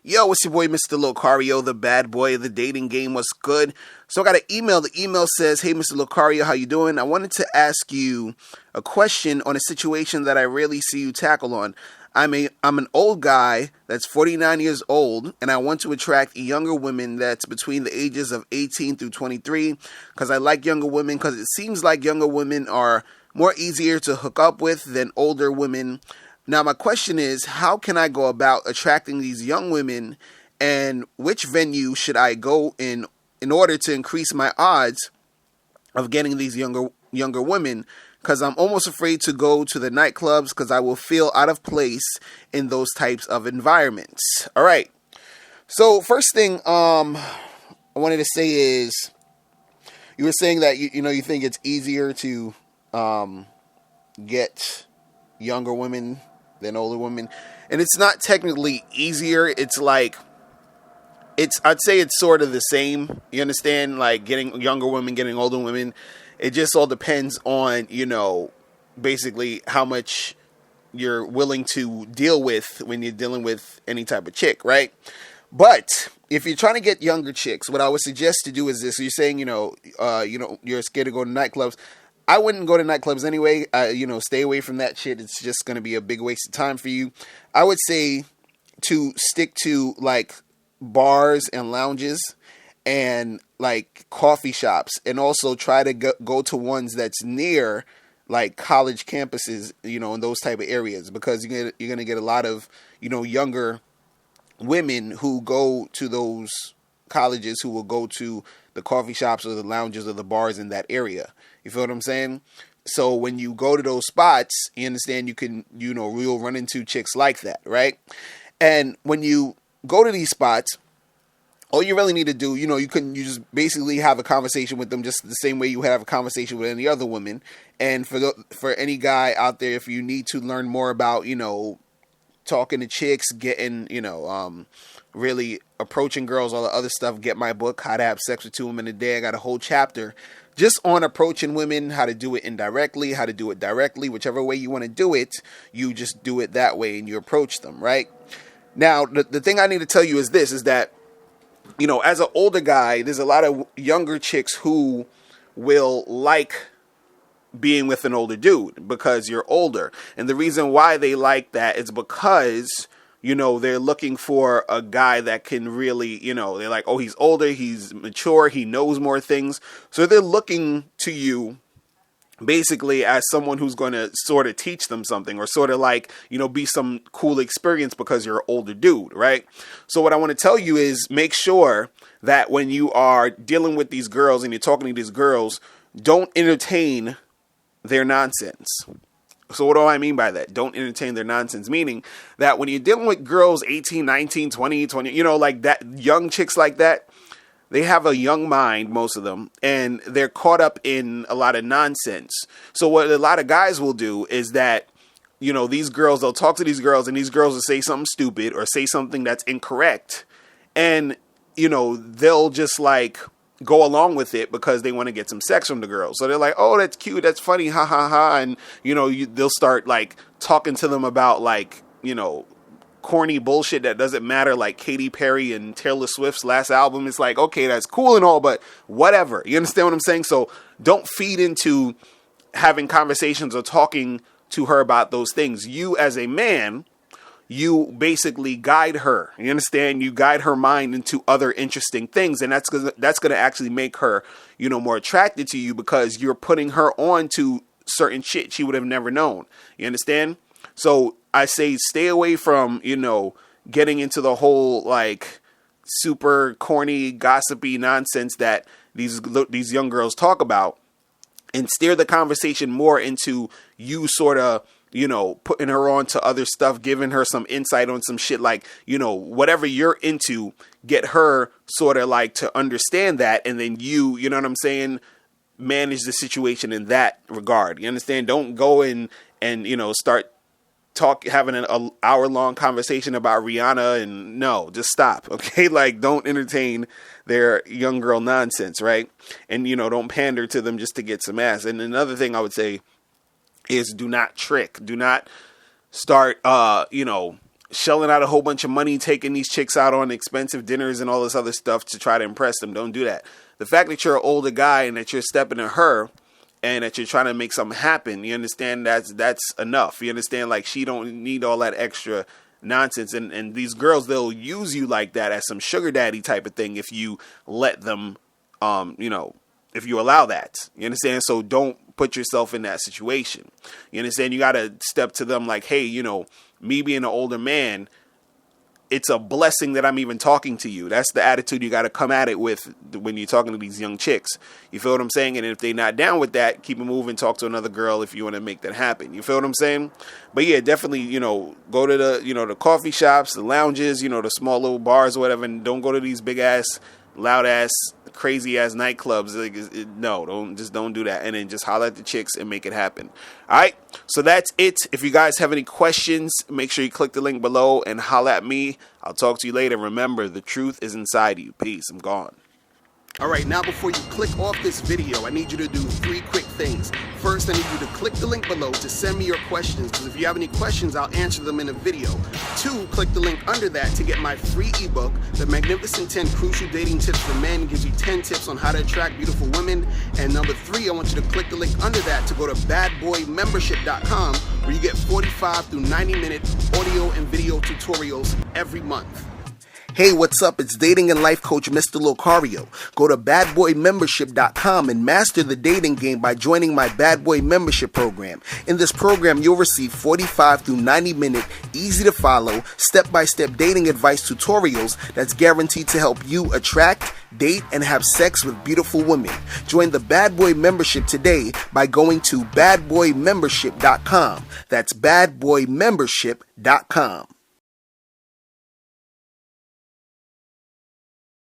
Yo, it's your boy, Mr. Locario, the bad boy of the dating game. What's good? So I got an email. The email says, "Hey, Mr. Locario, how you doing? I wanted to ask you a question on a situation that I rarely see you tackle on. I'm an old guy that's 49 years old, and I want to attract younger women that's between the ages of 18 through 23 because I like younger women because it seems like younger women are more easier to hook up with than older women. Now, my question is, how can I go about attracting these young women, and which venue should I go in order to increase my odds of getting these younger women? Because I'm almost afraid to go to the nightclubs because I will feel out of place in those types of environments. All right. So first thing I wanted to say is, you were saying that you think it's easier to get younger women than older women, and it's not technically easier. It's like I'd say it's sort of the same. You understand? Like getting younger women, getting older women. It just all depends on basically how much you're willing to deal with when you're dealing with any type of chick, right? But if you're trying to get younger chicks, what I would suggest to do is this. So you're saying you're scared to go to nightclubs. I wouldn't go to nightclubs anyway. Stay away from that shit. It's just going to be a big waste of time for you. I would say to stick to like bars and lounges and like coffee shops, and also try to go to ones that's near like college campuses, in those type of areas, because you're going to get a lot of, younger women who go to those colleges, who will go to the coffee shops or the lounges or the bars in that area. You feel what I'm saying? So when you go to those spots, you understand you can, you'll run into chicks like that, right? And when you go to these spots, all you really need to do, you just basically have a conversation with them just the same way you would have a conversation with any other woman. And for any guy out there, if you need to learn more about, talking to chicks, getting, really approaching girls, all the other stuff, get my book, How to Have Sex with 2 Women a Day. I got a whole chapter just on approaching women, how to do it indirectly, how to do it directly, whichever way you want to do it, you just do it that way and you approach them, right? Now, the thing I need to tell you is this, is that, as an older guy, there's a lot of younger chicks who will like being with an older dude because you're older. And the reason why they like that is because, they're looking for a guy that can really, they're like, oh, he's older, he's mature, he knows more things. So they're looking to you basically as someone who's going to sort of teach them something, or sort of like, be some cool experience because you're an older dude, right? So what I want to tell you is make sure that when you are dealing with these girls and you're talking to these girls, don't entertain their nonsense. So what do I mean by that? Don't entertain their nonsense, meaning that when you're dealing with girls 18, 19, 20, like that, young chicks like that, they have a young mind, most of them, and they're caught up in a lot of nonsense. So what a lot of guys will do is that, these girls, they'll talk to these girls, and these girls will say something stupid or say something that's incorrect. And, they'll just like go along with it because they want to get some sex from the girl. So they're like, oh, that's cute, that's funny, ha ha ha. And, they'll start like talking to them about like, corny bullshit that doesn't matter, like Katy Perry and Taylor Swift's last album. It's like, okay, that's cool and all, but whatever. You understand what I'm saying? So don't feed into having conversations or talking to her about those things. You as a man, you basically guide her. You understand? You guide her mind into other interesting things, and that's going to actually make her, more attracted to you, because you're putting her on to certain shit she would have never known. You understand? So I say stay away from, getting into the whole like super corny, gossipy nonsense that these young girls talk about, and steer the conversation more into you sort of, putting her on to other stuff, giving her some insight on some shit, like, whatever you're into, get her sort of like to understand that. And then you know what I'm saying? Manage the situation in that regard. You understand? Don't go in and, start having an hour-long conversation about Rihanna, and no, just stop, okay? Like, don't entertain their young girl nonsense, right? And, don't pander to them just to get some ass. And another thing I would say is do not trick. Do not start, shelling out a whole bunch of money, taking these chicks out on expensive dinners and all this other stuff to try to impress them. Don't do that. The fact that you're an older guy and that you're stepping to her and that you're trying to make something happen, you understand, that's enough. You understand, like, she don't need all that extra nonsense. And these girls, they'll use you like that as some sugar daddy type of thing if you let them, if you allow that. You understand? So don't put yourself in that situation. You understand? You got to step to them like, hey, me being an older man, it's a blessing that I'm even talking to you. That's the attitude you got to come at it with when you're talking to these young chicks. You feel what I'm saying? And if they're not down with that, keep it moving. Talk to another girl if you want to make that happen. You feel what I'm saying? But yeah, definitely, go to the coffee shops, the lounges, the small little bars or whatever, and don't go to these big ass, loud ass, crazy ass nightclubs. Don't do that. And then just holler at the chicks and make it happen. All right. So that's it. If you guys have any questions, make sure you click the link below and holler at me. I'll talk to you later. Remember, the truth is inside you. Peace. I'm gone. All right, now before you click off this video, I need you to do 3 quick things. First, I need you to click the link below to send me your questions, because if you have any questions, I'll answer them in a video. 2, click the link under that to get my free ebook, The Magnificent 10 Crucial Dating Tips for Men. It gives you 10 tips on how to attract beautiful women. And number 3, I want you to click the link under that to go to badboymembership.com, where you get 45 through 90-minute audio and video tutorials every month. Hey, what's up? It's dating and life coach Mr. Locario. Go to badboymembership.com and master the dating game by joining my Bad Boy Membership program. In this program, you'll receive 45 through 90-minute, easy-to-follow, step-by-step dating advice tutorials that's guaranteed to help you attract, date, and have sex with beautiful women. Join the Bad Boy Membership today by going to badboymembership.com. That's badboymembership.com.